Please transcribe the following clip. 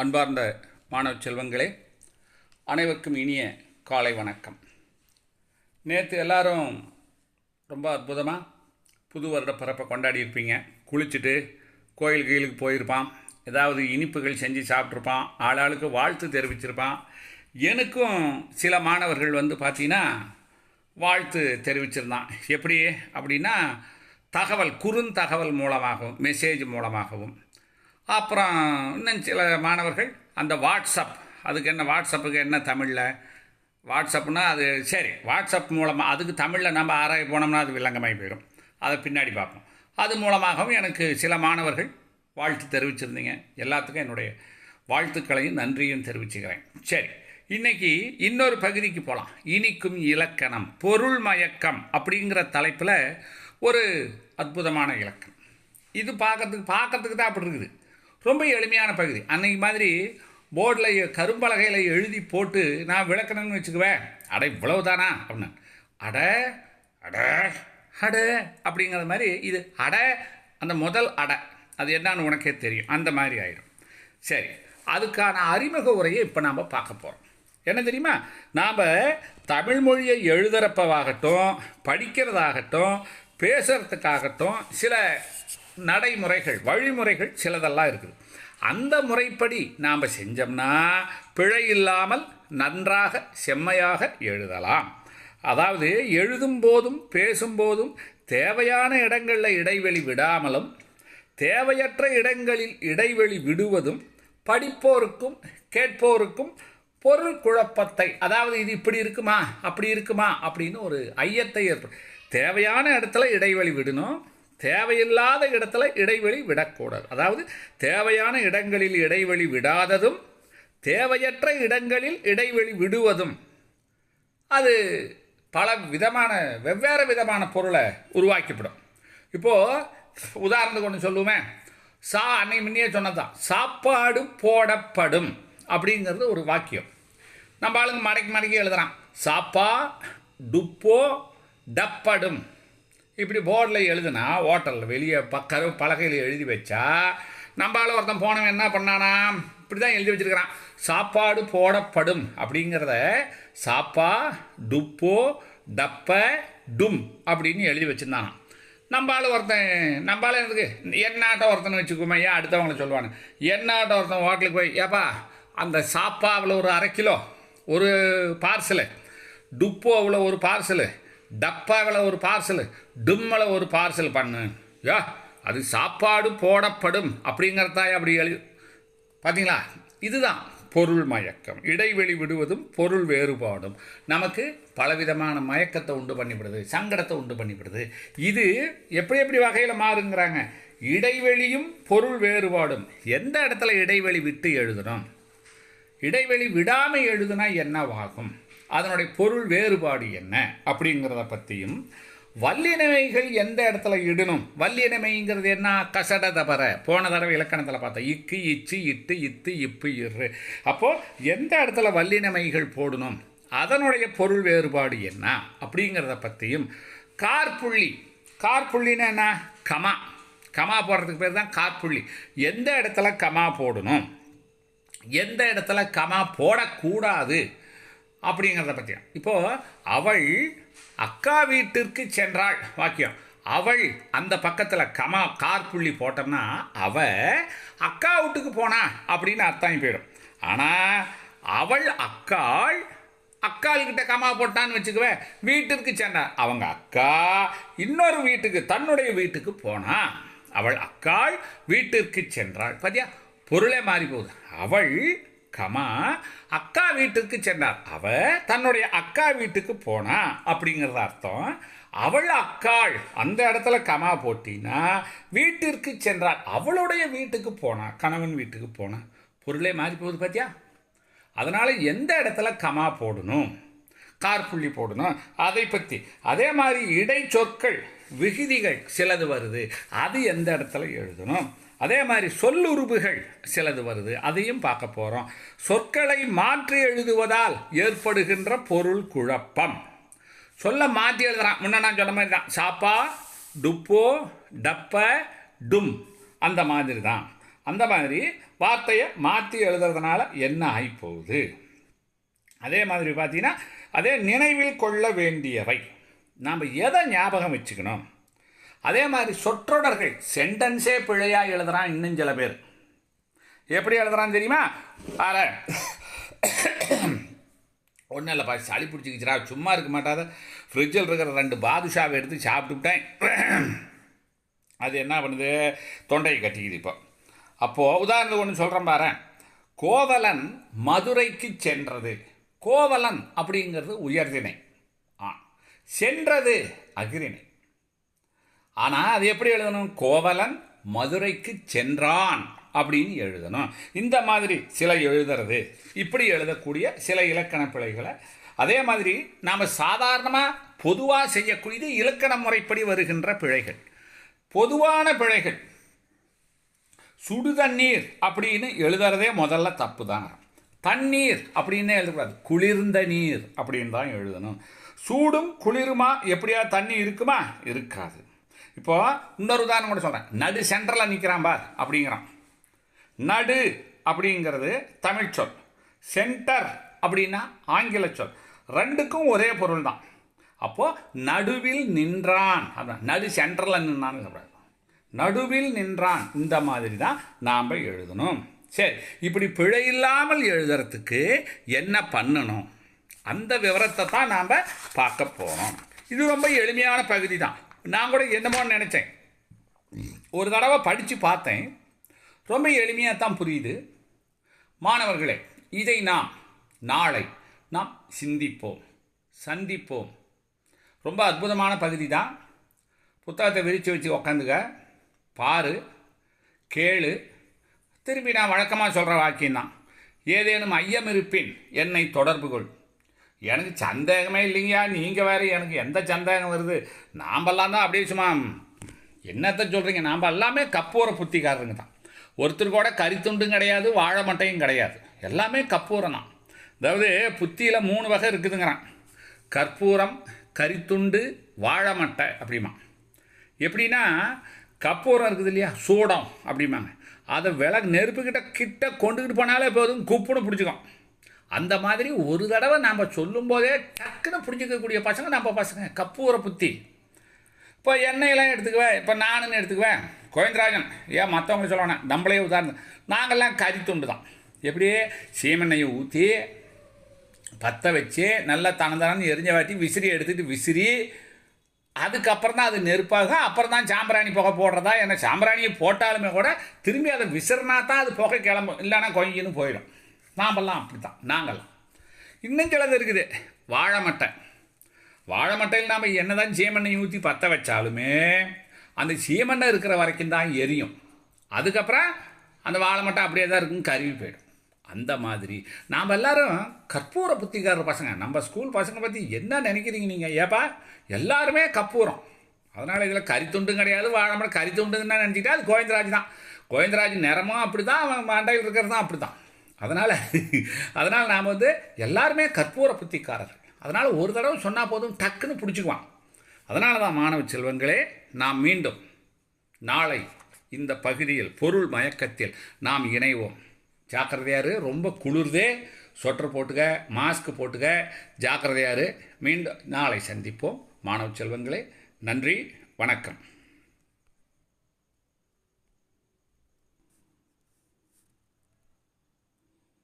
அன்பார்ந்த மாணவ செல்வங்களே, அனைவருக்கும் இனிய காலை வணக்கம். நேற்று எல்லாரும் ரொம்ப அற்புதமாக புது வருட பிறப்பை கொண்டாடி இருப்பீங்க. குளிச்சுட்டு கோயிலுக்கு போயிருப்பான், ஏதாவது இனிப்புகள் செஞ்சு சாப்பிட்ருப்பான், ஆளாளுக்கு வாழ்த்து தெரிவிச்சிருப்பான். எனக்கும் சில மாணவர்கள் பார்த்தீங்கன்னா வாழ்த்து தெரிவிச்சிருந்தான். எப்படி அப்படின்னா, குறுந்தகவல் மூலமாகவும் மெசேஜ் மூலமாகவும். அப்புறம் இன்னும் சில மாணவர்கள் அந்த அதுக்கு என்ன வாட்ஸ்அப்புக்கு என்ன தமிழில் வாட்ஸ்அப்னா அது சரி, வாட்ஸ்அப் மூலமாக அதுக்கு தமிழில் நம்ம ஆராய போனோம்னா அது வில்லங்கமாகி போயிடும். அதை பின்னாடி பார்ப்போம். அது மூலமாகவும் எனக்கு சில மாணவர்கள் வாழ்த்து தெரிவிச்சிருந்தீங்க. எல்லாத்துக்கும் என்னுடைய வாழ்த்துக்களையும் நன்றியும் தெரிவிச்சுக்கிறேன். சரி, இன்றைக்கி இன்னொரு பகுதிக்கு போகலாம். இனிக்கும் இலக்கணம், பொருள் மயக்கம் அப்படிங்கிற தலைப்பில் ஒரு அற்புதமான இலக்கணம். இது பார்க்கறதுக்கு தான் அப்படி இருக்குது. ரொம்ப எளிமையான பகுதி. அன்றைக்கி மாதிரி போர்டில் கரும்பலகையில் எழுதி போட்டு நான் விளக்கணும்னு வச்சுக்குவேன். இவ்வளவு தானா அப்படின்னு அட அட அட அப்படிங்கிற மாதிரி இது அந்த முதல் அது என்னன்னு உனக்கே தெரியும், அந்த மாதிரி ஆயிடும். சரி, அதுக்கான அறிமுக உரையை இப்போ நாம் பார்க்க போகிறோம். என்ன தெரியுமா, நாம் தமிழ் மொழியை எழுதுறப்பவாகட்டும், படிக்கிறதாகட்டும், பேசுகிறதுக்காகட்டும் சில நடைமுறைகள், வழிமுறைகள் சிலதெல்லாம் இருக்குது. அந்த முறைப்படி நாம் செஞ்சோம்னா பிழை இல்லாமல் நன்றாக செம்மையாக எழுதலாம். அதாவது எழுதும் போதும் பேசும்போதும் தேவையான இடங்களில் இடைவெளி விடாமலும் தேவையற்ற இடங்களில் இடைவெளி விடுவதும் படிப்போருக்கும் கேட்போருக்கும் பொருள் குழப்பத்தை, அதாவது இது இப்படி இருக்குமா அப்படி இருக்குமா அப்படின்னு ஒரு ஐயத்தை தேவையான இடத்துல இடைவெளி விடணும், தேவையில்லாத இடத்துல இடைவெளி விடக்கூடாது. அதாவது தேவையான இடங்களில் இடைவெளி விடாததும் தேவையற்ற இடங்களில் இடைவெளி விடுவதும் அது பல விதமான வெவ்வேறு விதமான பொருளை உருவாக்கிவிடும். இப்போது உதாரணத்துக்கு ஒன்று சொல்லுவேன். அன்னை முன்னே சொன்னதான், சாப்பாடு போடப்படும் அப்படிங்கிறது ஒரு வாக்கியம். நம்ம ஆளுங்க மடக்கி எழுதுறான். சாப்பா டுப்போ டப்படும். இப்படி போர்டில் எழுதுனா, ஹோட்டலில் வெளியே பலகையில் எழுதி வச்சா, நம்மளால் ஒருத்தன் போனவன் என்ன பண்ணானா, இப்படி தான் எழுதி வச்சுருக்கிறான். சாப்பாடு போடப்படும் அப்படிங்கிறத சாப்பா டுப்போ டப்ப டும் அப்படின்னு எழுதி வச்சுருந்தானா. நம்மளால் எனக்கு என்னாட்ட ஒருத்தனை வச்சுக்கோமே, ஏன் அடுத்தவங்களை சொல்லுவானு, என்னாட்ட ஒருத்தன் ஹோட்டலுக்கு போய், ஏப்பா அந்த சாப்பாவில் ஒரு 1/2 கிலோ ஒரு பார்சலு, டுப்போவில் ஒரு பார்சலு, டப்பாவில் ஒரு பார்சலு, டும்மில் ஒரு பார்சல் பண்ணு. அது சாப்பாடு போடப்படும் அப்படிங்கிறதா அப்படி எழுதி. பார்த்தீங்களா, இதுதான் பொருள் மயக்கம். இடைவெளி விடுவதும் பொருள் வேறுபாடும் நமக்கு பலவிதமான மயக்கத்தை உண்டு பண்ணிவிடுது, சங்கடத்தை உண்டு பண்ணிவிடுது. இது எப்படி வகையில் மாறுங்கிறாங்க. இடைவெளியும் பொருள் வேறுபாடும். எந்த இடத்துல இடைவெளி விட்டு எழுதணும், இடைவெளி விடாமல் எழுதுனா என்னவாகும், அதனுடைய பொருள் வேறுபாடு என்ன அப்படிங்கிறத பற்றியும், வல்லினமைகள் எந்த இடத்துல இடணும், வல்லினமைங்கிறது என்ன, கசட தபர போன தடவை இலக்கணத்தில் பார்த்தா இக்கு இச்சு இட்டு இத்து இப்பு இரு. அப்போது எந்த இடத்துல வல்லினமைகள் போடணும், அதனுடைய பொருள் வேறுபாடு என்ன அப்படிங்கிறத பற்றியும், கார்புள்ளின்னா என்ன, கமா போடுறதுக்கு பேர் தான் கார்புள்ளி. எந்த இடத்துல கமா போடணும், எந்த இடத்துல கமா போடக்கூடாது அப்படிங்கிறத பற்றியும். இப்போது அவள் அக்கா வீட்டிற்கு சென்றாள் வாக்கியம். அவள் அந்த பக்கத்தில் கார்புள்ளி போட்டோம்னா அவ அக்கா வீட்டுக்கு போனா அப்படின்னு அர்த்தம் போயிடும். ஆனால் அவள் அக்காள்கிட்ட கமா போட்டான்னு வச்சுக்குவே, வீட்டிற்கு சென்றாள். அவங்க அக்கா இன்னொரு வீட்டுக்கு, தன்னுடைய வீட்டுக்கு போனா. அவள் அக்காள் வீட்டிற்கு சென்றாள். பார்த்தியா, பொருளே மாறி போகுது. அவள் அக்கா வீட்டுக்கு சென்றார், அவ தன்னுடைய அக்கா வீட்டுக்கு போனா அப்படிங்கிறத அர்த்தம். அவள் அக்காள் அந்த இடத்துல கமா போட்டினா வீட்டிற்கு சென்றார், அவளுடைய வீட்டுக்கு போனா, கணவன் வீட்டுக்கு போனா, பொருளே மாறி போகுது. பார்த்தியா, அதனால் எந்த இடத்துல கமா போடணும், கார்புள்ளி போடணும், அதை பற்றி. அதே மாதிரி இடைச்சொற்கள் விகுதிகள் சிலது வருது, அது எந்த இடத்துல எழுதணும். அதே மாதிரி சொல்லுருபுகள் சிலது வருது, அதையும் பார்க்க போகிறோம். சொற்களை மாற்றி எழுதுவதால் ஏற்படுகின்ற பொருள் குழப்பம். சொல்ல மாற்றி எழுதுறான். முன்ன நான் சொன்ன மாதிரி தான், சாப்பா டுப்போ டப்ப டும் அந்த மாதிரி தான். அந்த மாதிரி வார்த்தையை மாற்றி எழுதுறதுனால என்ன ஆகிப்போகுது. அதே மாதிரி பார்த்தீங்கன்னா அதே நினைவில் கொள்ள வேண்டியவை நாம் எதை ஞாபகம் வச்சுக்கணும். அதே மாதிரி சொற்றொடர்கள் சென்டென்ஸே பிழையாக எழுதுகிறான் இன்னும் சில பேர். எப்படி எழுதுறான்னு தெரியுமா? ஒன்றும் இல்லைப்பா, சளி பிடிச்சிக்கிச்சுரா, சும்மா இருக்க மாட்டாத, ஃப்ரிட்ஜில் இருக்கிற 2 பாதுஷாவை எடுத்து சாப்பிட்டுவிட்டேன், அது என்ன பண்ணுது, தொண்டையை கட்டிக்குது. அப்போது உதாரணத்துக்கு ஒன்று சொல்கிறேன் பாரு. கோவலன் மதுரைக்கு சென்றது. கோவலன் அப்படிங்கிறது உயர்திணை, சென்றது அகிரிணை. ஆனால் அது எப்படி எழுதணும்? கோவலன் மதுரைக்கு சென்றான் அப்படின்னு எழுதணும். இந்த மாதிரி சில எழுதுறது, இப்படி எழுதக்கூடிய சில இலக்கண பிழைகளை அதே மாதிரி நாம் சாதாரணமாக பொதுவாக செய்யக்கூடியது இலக்கண முறைப்படி வருகின்ற பிழைகள். பொதுவான பிழைகள், சுடுதண்ணீர் அப்படின்னு எழுதுறதே முதல்ல தப்பு தான். தண்ணீர் அப்படின்னு எழுதக்கூடாது, குளிர்ந்த நீர் அப்படின்னு தான் எழுதணும். சூடும் குளிருமா எப்படியா தண்ணி இருக்குமா? இருக்காது. இப்போ இன்னொரு உதாரணம் கூட சொல்கிறேன். நடு சென்டரில் நிற்கிறான் பார் அப்படிங்கிறான். நடு அப்படிங்கிறது தமிழ் சொல், சென்டர் அப்படின்னா ஆங்கில சொல். ரெண்டுக்கும் ஒரே பொருள் தான். அப்போது நடுவில் நின்றான், நடு சென்டரில் நின்றான்னு சொல்கிறார். நடுவில் நின்றான், இந்த மாதிரி தான் நாம் எழுதணும். சரி, இப்படி பிழை இல்லாமல் எழுதுறதுக்கு என்ன பண்ணணும், அந்த விவரத்தை தான் நாம் பார்க்க போகிறோம். இது ரொம்ப எளிமையான பகுதி தான். நான் கூட என்னமோன்னு நினச்சேன், ஒரு தடவை படித்து பார்த்தேன், ரொம்ப எளிமையாக தான் புரியுது. மாணவர்களே, இதை நாம் நாளை நாம் சிந்திப்போம், சந்திப்போம். ரொம்ப அற்புதமான பகுதி தான். புத்தகத்தை விரித்து வச்சு உக்காந்துக்க, பாரு, கேளு. திரும்பி நான் வழக்கமாக சொல்கிற வாக்கியம்தான். ஏதேனும் ஐயம் இருப்பின் என்னை தொடர்பு கொள். எனக்கு சந்தேகமே இல்லைங்கயா, நீங்கள் வேறு எனக்கு எந்த சந்தேகம் வருது? நாம்பெல்லாம் தான் அப்படியே சும்மா என்னத்தை சொல்கிறீங்க, நாம் எல்லாமே கப்பூர புத்திக்காரருங்க தான். ஒருத்தர் கூட கரித்துண்டும் கிடையாது, வாழை மட்டையும் கிடையாது, எல்லாமே கப்பூரம் தான். அதாவது புத்தியில் 3 வகை இருக்குதுங்கிறான். கற்பூரம், கரித்துண்டு, வாழை மட்டை அப்படிமா. எப்படின்னா கப்பூரம் இருக்குது இல்லையா, சூடம் அப்படிமாங்க, அதை நெருப்புக்கிட்ட கொண்டுக்கிட்டு போனாலே போதும், குப்புன்னு பிடிச்சிக்கும். அந்த மாதிரி ஒரு தடவை நாம் சொல்லும்போதே டக்குன்னு பிடிச்சிக்கக்கூடிய பசங்க நம்ம பசங்க, கப்பூர புத்தி. இப்போ எண்ணெயெல்லாம் எடுத்துக்குவேன், இப்போ நானுன்னு எடுத்துக்குவேன், கோவிந்தராஜன் ஏன் மற்றவங்க சொல்லணும், நம்மளே உதாரணம், நாங்கள்லாம் கரித்துண்டு தான். எப்படியே சீமெண்ணெயை ஊற்றி பற்ற வச்சு நல்லா தனதானு எரிஞ்ச வாட்டி விசிறி எடுத்துகிட்டு விசிறி, அதுக்கப்புறம் தான் அது நெருப்பாக, அப்புறம் தான் சாம்பிராணி புகை போடுறதா. ஏன்னா சாம்பிராணியை போட்டாலுமே கூட திரும்பி அதை விசிறினா தான் அது புகை கிளம்பும், இல்லைன்னா கொஞ்சின்னு போயிடும். நாமெல்லாம் அப்படி தான், நாங்கள்லாம். இன்னும் சிலது இருக்குது, வாழை மட்டை. வாழை மட்டையில் நாம் என்ன தான் சீமெண்ணெய் ஊற்றி பற்ற வச்சாலுமே அந்த சீமெண்ணெய் இருக்கிற வரைக்கும் தான் எரியும். அதுக்கப்புறம் அந்த வாழை மட்டை அப்படியே தான் இருக்கும், கருவி போயிடும். அந்த மாதிரி நாம் எல்லோரும் கற்பூர புத்திக்காரர் பசங்க. நம்ம ஸ்கூல் பசங்க பற்றி என்ன நினைக்கிறீங்க நீங்கள்? ஏப்பா எல்லாருமே கற்பூரம். அதனால் இதில் கரித்துண்டும் கிடையாது, வாழை மட்டை. கரித்துண்டுன்னு நினச்சிக்கிட்டா அது கோவிந்தராஜ் தான். கோவிந்தராஜ் நிறமும் அப்படி தான், அவன் மண்டையில் இருக்கிறது தான் அப்படி தான். அதனால் நாம் எல்லாருமே கற்பூர புத்திக்காரர்கள். அதனால் ஒரு தடவை சொன்னால் போதும், டக்குன்னு பிடிச்சிக்குவான். அதனால தான் மாணவ செல்வங்களே, நாம் மீண்டும் நாளை இந்த பகுதியில் பொருள் மயக்கத்தில் நாம் இணைவோம். ஜாக்கிரதையாரு, ரொம்ப குளிர்தே, சொட்டர் போட்டுக்க, மாஸ்க் போட்டுக்க, ஜாக்கிரதையாரு. மீண்டும் நாளை சந்திப்போம் மாணவ செல்வங்களே. நன்றி, வணக்கம்.